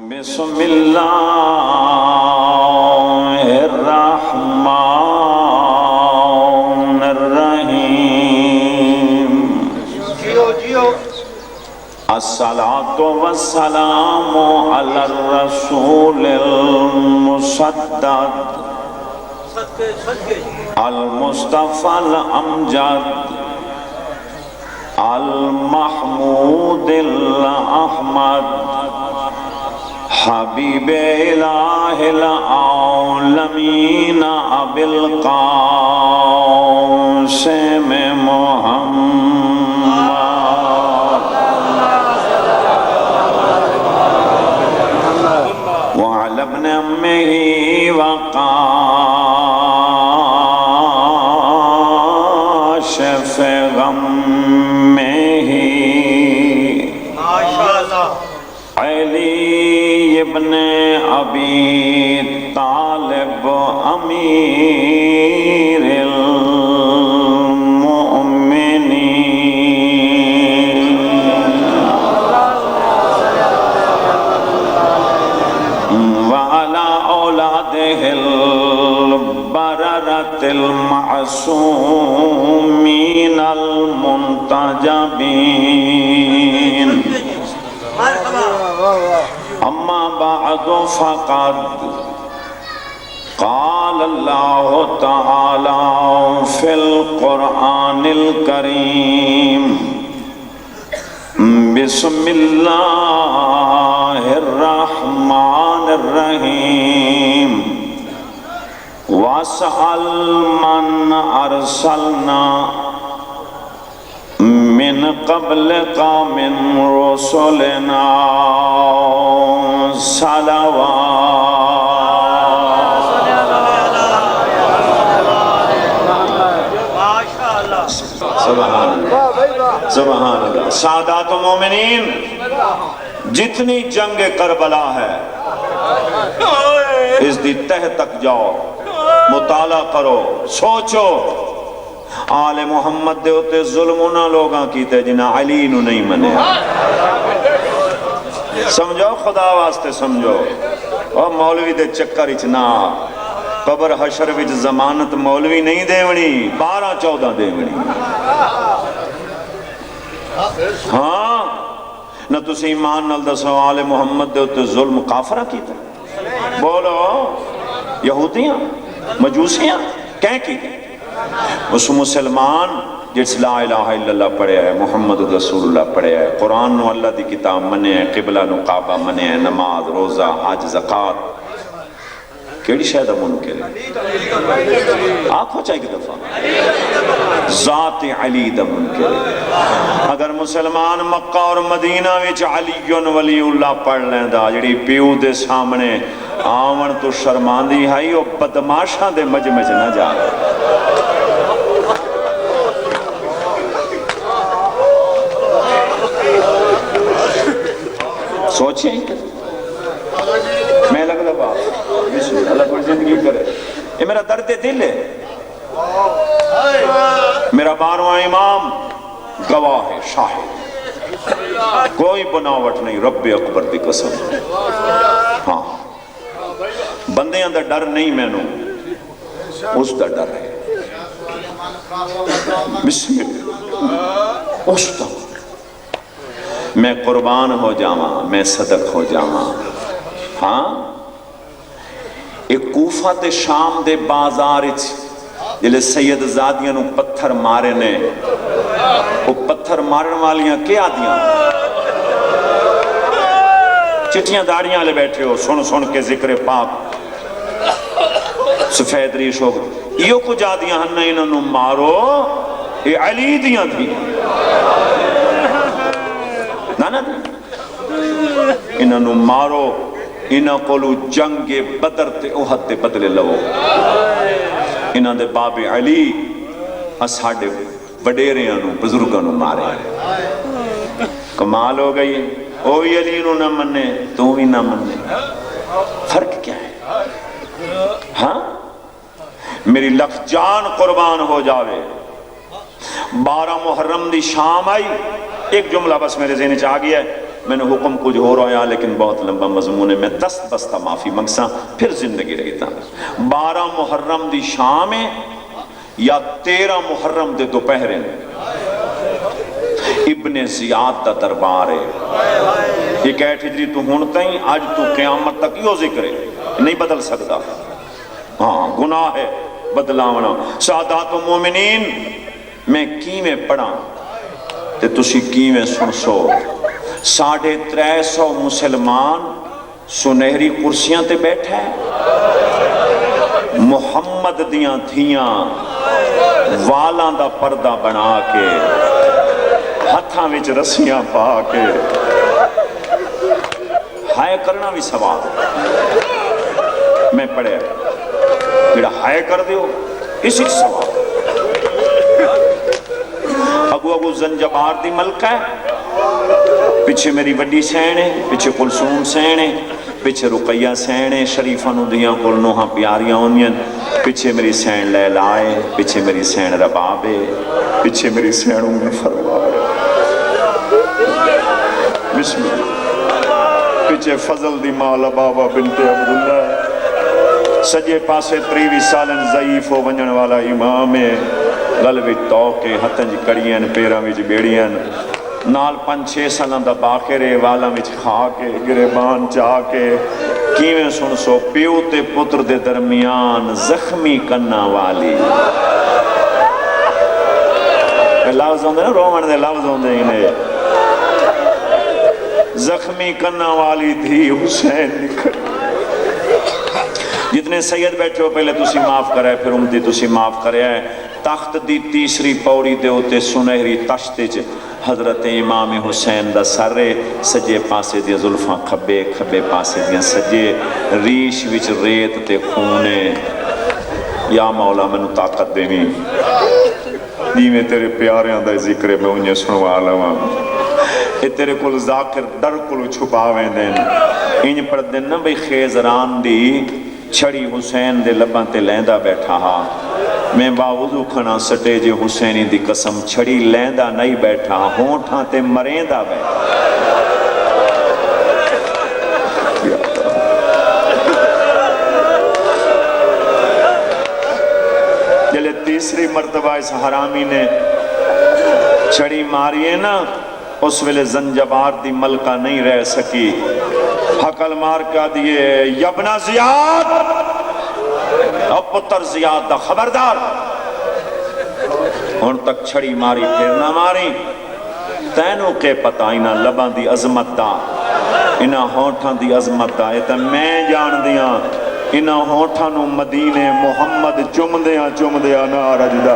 بسم اللہ الرحمن الرحیم الصلاۃ والسلام علی الرسول المصدق المصطفى الامجد المحمود الاحمد حبیب الہ العالمین ابی القاسم محمد وعلی ابن امہ وکاشف غمہ علی ابن ابی طالب امیر المؤمنین وعلى اولادہ البررۃ المعصومین المنتجبین اما بعد فقد قال اللہ تعالی فی القرآن الکریم بسم اللہ الرحمن الرحیم واسأل من ارسلنا من قبلك من رسلنا صلوات سبحان اللہ سادات و مومنین جتنی جنگ کربلا ہے اس دی تہ تک جاؤ مطالعہ کرو سوچو آل محمد دے ہوتے ظلم نہ لوگاں کیتے جنہاں علی نو نہیں منے سمجھو خدا واسطے سمجھو اور مولوی دے چکر اچنا قبر حشر وچ ضمانت مولوی نہیں دیونی 12-14 دیونی ہاں نہ تسی ایمان نال دسو آل محمد دے ہوتے ظلم کافرہ کیتے بولو یہودیاں مجوسیاں کہیں کیتے اس مسلمان جس لا الہ الا اللہ پڑھے ہے محمد رسول اللہ پڑھے ہے قرآن نو اللہ دی کتاب منے ہے قبلہ نو کعبہ منے ہے نماز روزہ حج زکاة کیڑی شاید منکر ہے آنکھو چاہیے کی دفعہ ذات علی دا منکر ہے اگر مسلمان مکہ اور مدینہ وچ علی ولی اللہ پڑھ لیں دا جڑی پیو دے سامنے آمن تو شرماندی ہائی او بدماشاں دے مجمع نہ جا رہے سوچیں میں لگ لبا بسم اللہ اللہ کوئی زندگی کرے یہ میرا درد دل ہے میرا 12واں امام گواہ ہے شاہد کوئی بناوٹ نہیں رب اکبر دی قسم ہاں بندے اندر ڈر نہیں میں نو اس دا ڈر ہے بسم اللہ اس دا میں قربان ہو جاواں میں صدق ہو جاواں ہاں ایک کوفہ تے شام دے بازار جلے سید زادیاں نو پتھر مارے نے وہ پتھر مارن والیاں کیا دیاں چٹیاں داڑیاں لے بیٹھے ہو سن سن کے ذکر پاک سفید ریش ہو گئے یہ کو جا دیاں ہن انہوں نو مارو یہ علی دیاں تھی نانا انہوں نو مارو انہوں کولو جنگ بدر تے احد تے بدلے لو انہوں دے باب علی اساڑے وڈیریاں نو بزرگاں نو مارے کمال ہو گئی اوی علی نو نہ منے تو بھی نہ منے فرق کیا ہے ہاں میری لکھ جان قربان ہو جاوے 12 محرم دی شام آئی ایک جملہ بس میرے ذہن چاہ گیا ہے میں نے حکم کچھ ہو رہا ہے لیکن بہت لمبا مضمون ہے، میں دست بستہ معافی منگسا پھر زندگی رہی تھا۔ 12 محرم دی شام ہے یا 13 محرم دے دوپہر ابن زیاد دا دربار ہے۔ 61 ہجری تو ہونتا ہی آج تو قیامت تک یہ ذکر ہے، نہیں بدل سکتا۔ ہاں گناہ ہے بدلاونا۔ سادات و مومنین میں کیویں پڑھا تے تسی کیویں سن سو۔ 350 مسلمان سنہری کرسیاں تے بیٹھا ہے، محمد دیاں دھیاں والاں دا پردہ بنا کے ہتھاں وچ رسیاں پا کے ہائے کرنا بھی ثواب میں پڑھے جڑا ہائے کر دیو اسی ثواب۔ اگو زنجبار دی ملکہ ہے، پیچھے میری وڈی سین ہے، پیچھے کلثوم سین ہے، پیچھے رقیہ سین ہے، شریفہ نو دیاں کل نوہاں پیاریاں ہونیاں، پیچھے میری سین لیلا ہے، پیچھے میری سین رباب ہے، پیچھے میری سین ام فروا ہے، بسم اللہ، پیچھے فضل دی مالا بابا بنت عبداللہ ہے، سجے پاسے 23 سالن ضعیف ہو ونجن والا امام ہے، گل وچ توکے ہتھاں وچ کڑیاں پیراں وچ بیڑیاں نال 5-6 سالان دا باخرے والا وچ کھا کے گریبان چاہ کے کیویں سن سو پیو تے پتر دے درمیان زخمی کنہ والی لفظ ہوندے نا رومن دے لفظ ہوندے انہیں زخمی کنہ والی دھی حسین نکل۔ جتنے سید بیٹھے ہو پہلے تسی معاف کرے پھر امتی تسی معاف کرے۔ تخت دی تیسری پوڑی دے ہوتے سنہری تشتے چ حضرت امام حسین دا سرے، سجے پاسے دیا زلفاں کھبے کھبے پاسے دیا سجے، ریش وچ ریت تے خونے۔ یا مولا میں طاقت دیویں جی میں تیرے پیاریاں دا ذکر میں انہیں سنوا لواں، اے تیرے کل ذاکر در کل چھپاویں دین انج پڑھ دین نا بھئی خیزران دی چھڑی حسین دے لباں تے لیندہ بیٹھا ہا، میں باوضو کھنا سٹے جے حسینی دی قسم چھڑی لیندہ نہیں بیٹھا ہونٹاں تے مریندہ بیٹھا۔ جلے تیسری مرتبہ اس حرامی نے چھڑی ماری ہے نا، اس ویلے زنجبار دی ملکہ نہیں رہ سکی، حقل مار کا دیئے یبنا زیاد اب پتر زیاد دا خبردار ان تک چھڑی ماری پھر نہ ماری، تینوں کے پتہ انہاں لباں دی عظمت دا، انہاں ہونٹاں دی عظمت دا، یہ میں جان دیاں انہاں ہونٹاں نو مدینے محمد چم دیاں نہ رجدہ،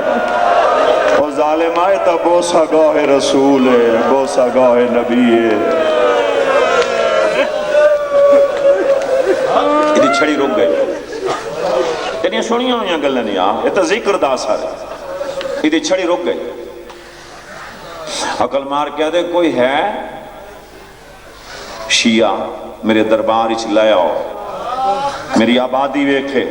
او ظالم آئے تا بوسا گاہ رسول ہے، بوسا گاہ نبی ہے۔ یہ چھڑی رک گئی، یہ سنیاں ہوئیاں گلیں نہیں آ، یہ تو ذکر دا اثر ہے، یہ چھڑی رک گئی۔ عقل مار کیا دے کوئی ہے شیعہ میرے دربار اچھ لے آؤ، میری آبادی ویکھے،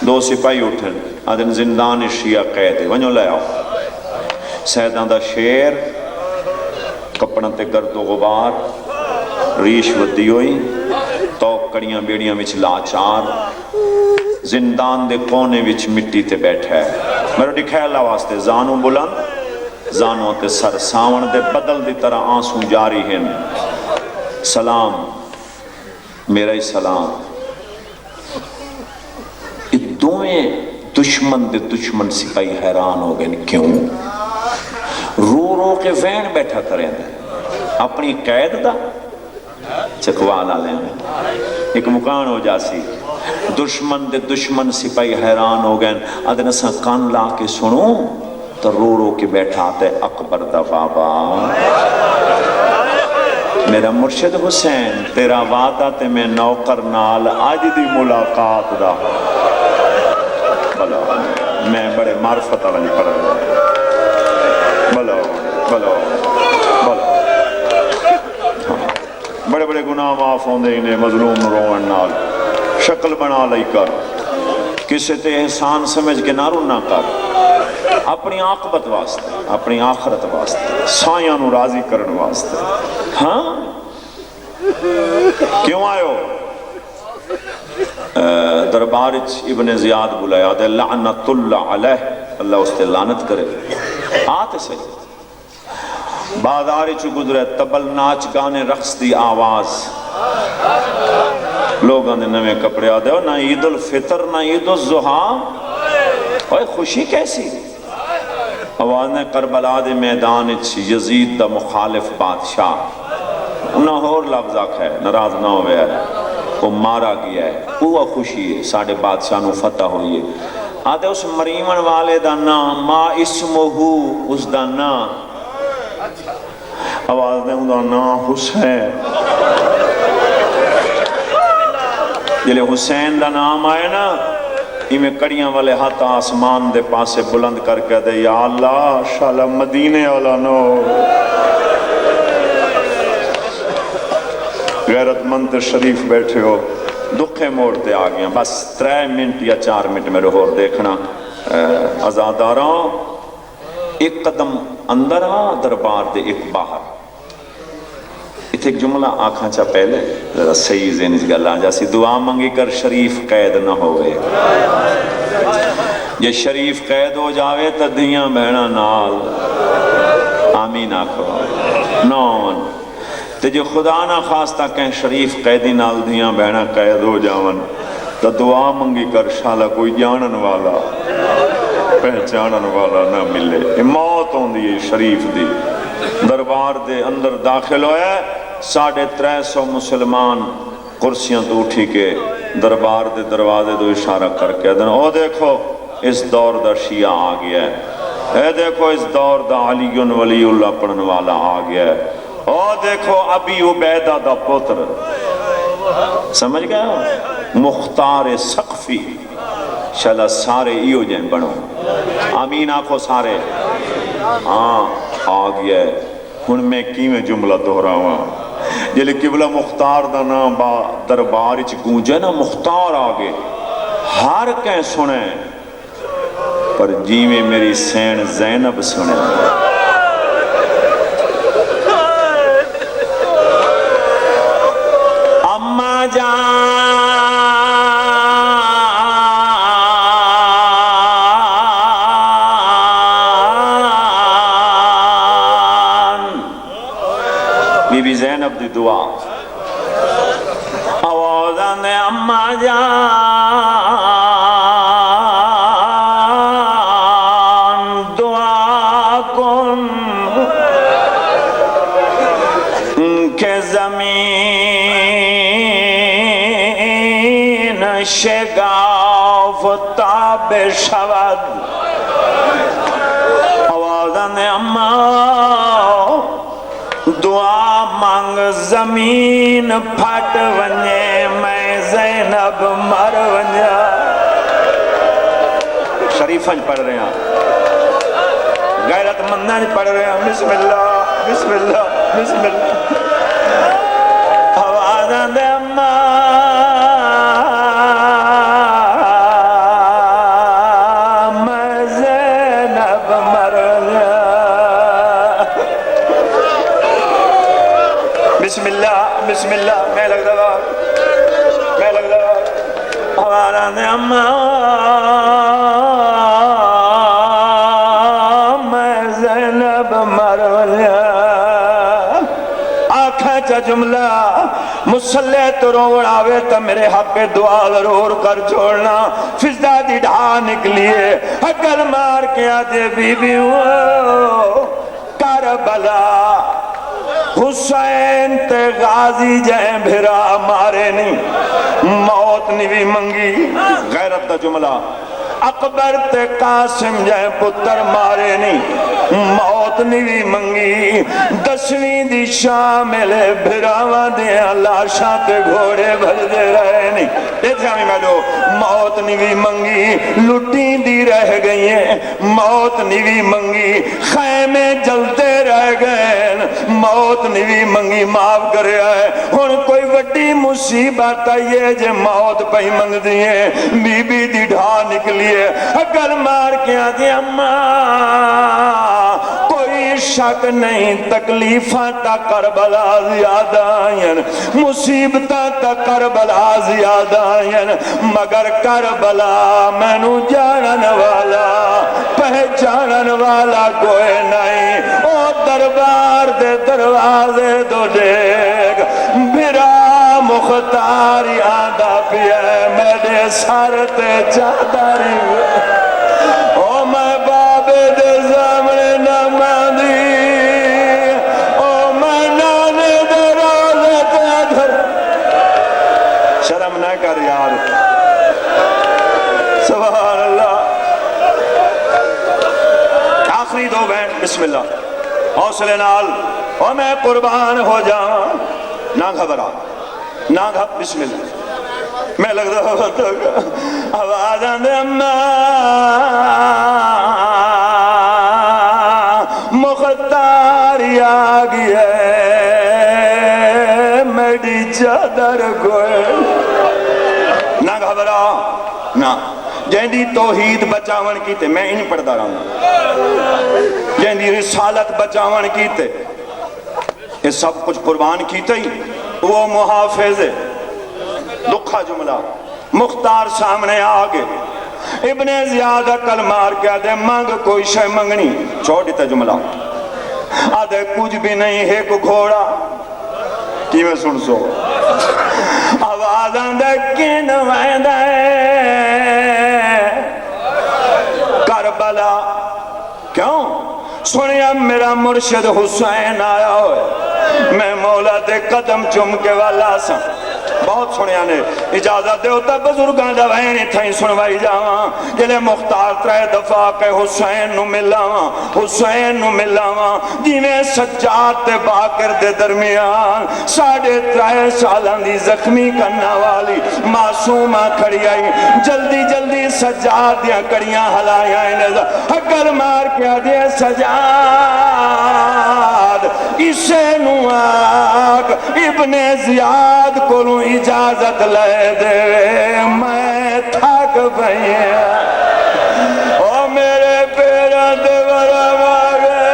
2 سپاہی اٹھن آدھن زندان شیعہ قید ہے ونجو لے آؤ، سیدان دا شیر کپڑن تے گرد و غبار ریش ودی ہوئی تو کڑیاں بیڑیاں وچ لاچار زندان دے کونے وچ مٹی تے بیٹھا ہے، میرے دکھائلہ واسطے زانو بلند زانو تے سر ساون دے بدل دی طرح آنسوں جاری ہیں، سلام میرا ہی سلام۔ یہ دوئیں دشمن دے دشمن سپاہی حیران ہو گئے، کیوں رو کے وین بیٹھا کریں دے اپنی قید دا چکوالا لیں ایک مکان ہو جاسی، دشمن دے دشمن سپاہی حیران ہو گئے، ادھن اساں کان لا کے سنوں تو رو کے بیٹھا آتے اکبر دا بابا میرا مرشد حسین تیرا وعدہ تے میں نوکر نال آج دی ملاقات دا بلو میں بڑے معرفت والی پڑھ رہا بلو بلو بلو بڑے بڑے گناہ معاف ہوندے انہیں مظلوم روان نال شکل بنا لئی کر کسے تے احسان سمجھ کے نارو نہ کر، اپنی عاقبت واسطے اپنی آخرت واسطے سایاں نو راضی کرن واسطے ہاں کیوں آئے ہو؟ دربار ابن زیاد بلایا دے لعنت اللہ علیہ، اللہ اس تے لعنت کرے، آتے صحیح بازار چ گزرے تبل ناچ گانے رقص دی آواز، لوگاں نے نویں کپڑے آدھے ہو، نہ عید الفطر نہ عید الضحیٰ، اوہ خوشی کیسی؟ آواز نے کربلا دے میدان یزید دا مخالف بادشاہ، نہ اور لفظ آکھ ہے، ناراض نہ ہوئے ہے، وہ مارا گیا ہے، وہ خوشی ہے ساڑھے بادشاہ نو فتح ہوئی ہے۔ آدھے اس مریمن والے دا نام ما اسمہو، اس دا نام، آواز نے ان دا نام حسین، جلے حسین دا نام آئے نا، میں کڑیاں والے ہاتھ آسمان دے پاسے بلند کر کے دے یا اللہ شالا مدینے والا نو، غیرت مند شریف بیٹھے ہو، دکھے موڑتے آگئے، بس 3 منٹ یا 4 منٹ میں رہو دیکھنا ازاداراں، ایک قدم اندر آ دربار دے ایک باہر، ایک جملہ آنکھاں چاہ پہلے ذرا صحیح ذہن اس گل آ جاسی، دعا منگی کر شریف قید نہ ہوئے، یہ شریف قید ہو جاوے تا دیاں بہنا نال آمین آکھو نون، تے جو خدا نہ خواستہ کہیں شریف قیدی نال دیاں بہنا قید ہو جاون تا دعا منگی کر شالا کوئی جانن والا پہچانن والا نہ ملے، موت ہوں دی شریف دی، دربار دے اندر داخل ہوئے 350 مسلمان کرسیاں تو اٹھی کے دربار دے دروازے دو اشارہ کر کے دن او دیکھو اس دور دا شیعہ آ گیا ہے، اے دیکھو اس دور دا علی ولی اللہ پڑھن والا آ گیا ہے، او دیکھو ابی عبیدہ دا پتر، سمجھ گئے ہو مختار سقفی، شالا سارے ایو جائیں بڑھو آمین آکھو سارے، ہاں آ گیا ہے، ہن میں کی میں جملہ دہرا ہوا، جلے قبلہ مختار دا نام با دربار اچ گونجے نا مختار آگے، ہر کہیں سنے، پر جی میں میری سین زینب سنے، اماں جان بی بی زینب دی دعا، آوازاں نے اماں جان دعا کن کہ زمین شگاف تاب شود، آوازاں نے اماں دعا مانگ زمین پھٹ ونجے میں زینب مر ونجا، شریفاں پڑھ رہے ہیں، غیرت منداں پڑھ رہے ہیں، بسم اللہ بسم اللہ بسم اللہ، آوازاں دے اماں میں زینب مر ونجا، بسم اللہ بسم اللہ، میں لگ رہا ہمارا نے اماں میں زینب مر ونجا، آنکھیں چا جملہ مسلح تو روڑ آوے تا میرے حق پہ دعا ضرور کر چھوڑنا، فضا دی ڈھا نکلیے اگر مار کے آجے بی بی وہ کربلا حسین تے غازی جائیں بھرا مارے نہیں، موت نہیں منگی، غیرت دا جملہ اکبر تے قاسم جائیں پتر مارے نہیں، موت نہیں منگی، 10ویں دی شامل بھراواں دیاں لاشاں تے گھوڑے بھر دے رہے نہیں، دیکھ جامی میں لو موت نہیں منگی، لٹیں دی رہ گئی ہیں، موت نہیں منگی، خیمے جلتے رہ گئے، موت نہیں منگی، معاف کرے آئے، ہن کوئی وڈی مصیبت آئیے جے موت پہی منگ دیئے، بی بی دی ڈھا نکلیے، اگر مار کے آدھی اماں کوئی کوئی شک نہیں تکلیفاں تا کربلا زیادہ آئیں مصیبتاں تا کربلا زیادہ آئیں مگر کربلا مینوں جانن والا پہچانن والا کوئی نہیں او دربار دے دروازے دو دیکھ بھرا مختاری آدھا پیا میرے سر تے چادری او میں بابے دے سامنے نہ ماندی او میں نانے دے روزے تے دھر شرم نہ کر یار سبحان اللہ آخری دو بین بسم اللہ حوصلے نال او میں قربان ہو جاؤں نہ گھبرا نہ گھب بسم اللہ میں لگ رہا ہوتا آواز آندے اماں مختاری آگئی ہے میری چادر کوئے نہ گھبرا نہ جہندی توحید بچاون کیتے میں انہیں پڑھتا رہا ہوں جہندی رسالت بچاون کیتے یہ سب کچھ قربان کیتے ہی وہ محافظ ہے لکھا جملہ مختار سامنے آگے ابن زیاد عقل مار کے آدھے مانگ کوئی شے منگنی چھوڑ دیتا جملہ آدھے کچھ بھی نہیں ہے کو گھوڑا کی میں سن سو آواز آندھے کن ویندہ کربلا کیوں سنیا میرا مرشد حسین آیا ہوئے میں مولا دے قدم چم کے والا سا بہت سنیا نے اجازت دے ہوتا بزرگاں دا وینی تھائیں سنوائی جاواں جلے مختار ترے دفعہ کے حسین نو ملاواں جیویں سجاد تے باکر دے درمیان 3.5 سالاں دی زخمی کرنا والی معصومہ کھڑی آئی جلدی جلدی سجاد دیاں کڑیاں ہلائی آئیں حقل مار کیا دے سجاد اسے نو آگ ابن زیاد کو نو اجازت لے دے میں تھک پئی او میرے پیرا دے بڑا مارے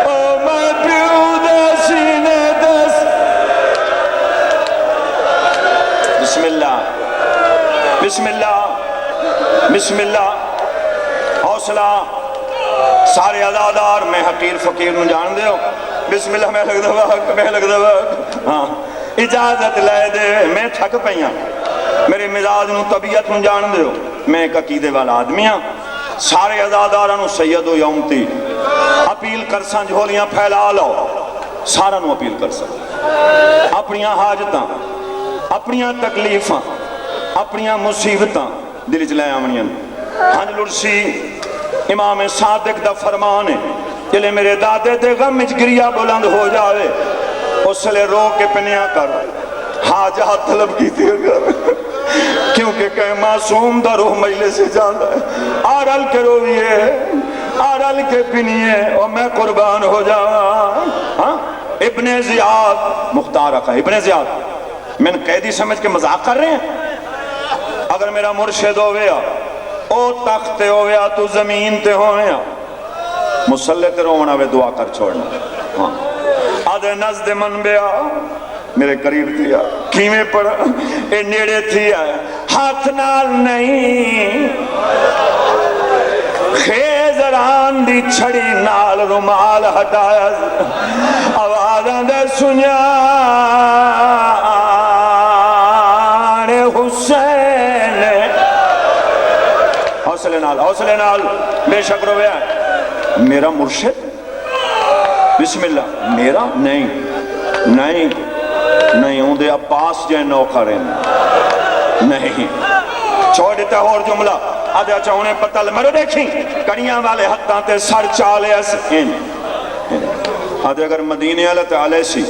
او میں پیو دے سینے دس بسم اللہ بسم اللہ بسم اللہ حوصلہ سارے عزادار میں حقیر فقیر نو جان دے ہو بسم اللہ میں لگ دے وقت ہاں اجازت لے دے میں تھک پئیاں میرے مزاج نو طبیعت نو جان دے ہو میں ایک عقیدے والا آدمی ہاں سارے عزاداراں نو سید و یومتی اپیل کرساں جھولیاں پھیلا لو سارا نو اپیل کرساں اپنیاں حاجتاں اپنیاں تکلیفاں اپنیاں مصیبتاں دل چ لے آونیاں ہنج لرسی امام صادق دا فرمان ہے جلے میرے دادے دے غم وچ گریا بلند ہو جاوے اس لئے رو کے پنیا کر حاجات طلب کی تھی کر کیونکہ کہ معصوم دا روح مجلے سے جاندہ ہے آرل کے رویے آرل کے پنیے اور میں قربان ہو جاواں ابن زیاد مختار آقا ابن زیاد میں قیدی سمجھ کے مذاق کر رہے ہیں اگر میرا مرشد ہویا او تخت ہویا تو زمین تے ہویا مسلح تے رونا وے دعا کر چھوڑنا آدھے نزد من بیا میرے قریب تھیا کیمیں پڑا اے نیڑے تھیا ہاتھ نال نہیں خیزران دی چھڑی نال رومال ہٹایا آوازاں دے سنیا حسین حوصلے نال بے شک رو ہے میرا مرشد بسم اللہ میرا نہیں ہوں دے عباس جائے نوکر نہیں چھوڑ دیتا اور جملہ آدھا چاہونے پتہ مرو دیکھیں کڑیاں والے حتاں تے سر چالے اس آدھے اگر مدینے علیہ علیہ سی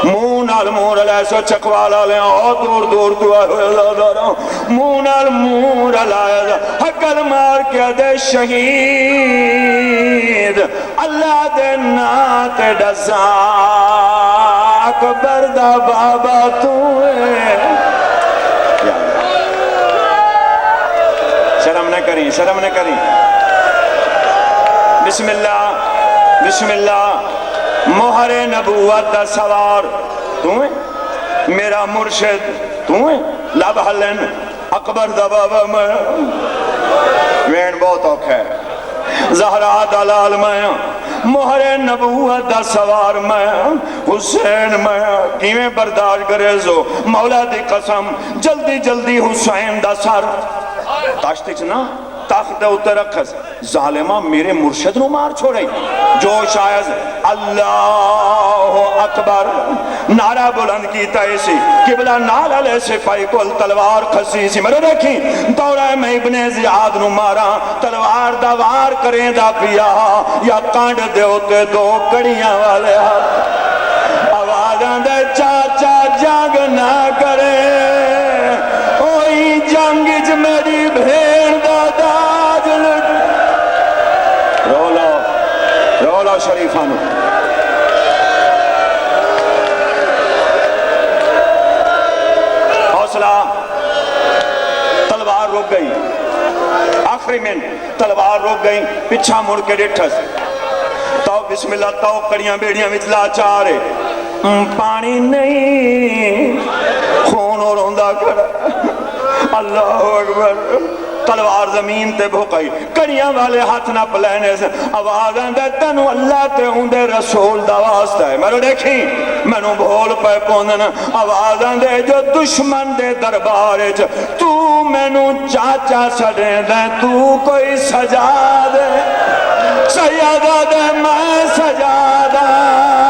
مون مون علیہ سو چکوالا لے دور دور تو آئے ہوئے اللہ دارا مون علیہ حقل مار کے دے شہید اللہ دے نات ڈسا اکبر دا بابا تو ہے شرم نہ کریں بسم اللہ بسم اللہ مہر نبوت دا سوار تو ہے میرا مرشد تو ہے لب حلن اکبر دا بابا میں وین بہت اوکھا ہے زہرا دلال میں مہر نبوت دا سوار میں حسین میں کیویں برداشت کرے زو مولا دی قسم جلدی جلدی حسین دا سر تاشتے چنا تخت دے اتے رکھس ظالمہ میرے مرشد نو مار چھوڑے جو شاید اللہ اکبر نعرہ بلند کیتا ایسی قبلہ نال علیہ سے پائی کل تلوار کھسی سی میرے دیکھیں دورہ میں ابن زیاد نو مارا تلوار دا وار کریں دا پیا یا کانڈ دے ہوتے دو کڑیاں والے ہاتھ آوازاں دے چاچا جنگ نہ کرے اوہی جنگ جو میری بھین دا داج لٹ رولا شریفانو حوصلہ تلوار رک گئی آخری میں تلوار رک گئی پچھا مڑ کے ڈٹھس تو بسم اللہ تو کڑیاں بیڑیاں وچلا چارے پانی نہیں خون اور ہوندہ کر اللہ اکبر تلوار زمین تے بھوکائی کڑیاں والے ہاتھ نہ پلینے سے آواز آندے تنو اللہ تے ہوندے رسول دا واسطہ ہے میرے دیکھیں مینو بھول پہ پوندن آواز آندے جو دشمن دے دربارے تو مینو چاچا سڑے دے تو کوئی سجا دے سیدہ دے میں سجا دے